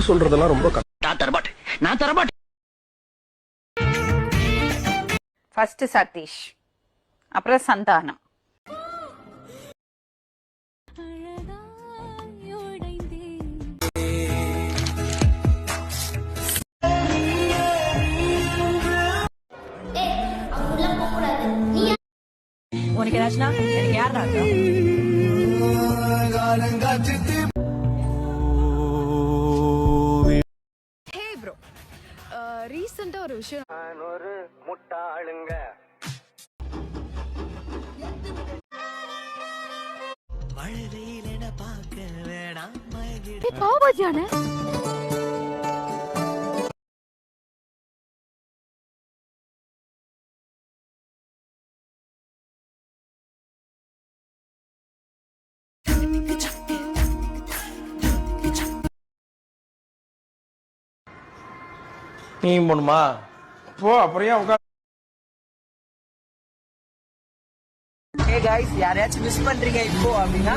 Love சொல்றதெல்லாம் ரொம்ப நான் தரமாட்டேன். ஃபர்ஸ்ட் சதீஷ், அப்புறம் சந்தானம். உனக்கு ஏதாச்சுன்னா எனக்கு யார் ராஜா? ஹே ப்ரோ, ரீசெண்டா ஒரு விஷயம். நான் ஒரு முட்டாளுங்க. பாவாஜியான நீ போணுமா போ, அப்புறம் உட்கார். Hey guys, யாரையாச்சும் மிஸ் பண்றீங்க இப்போ அப்படின்னா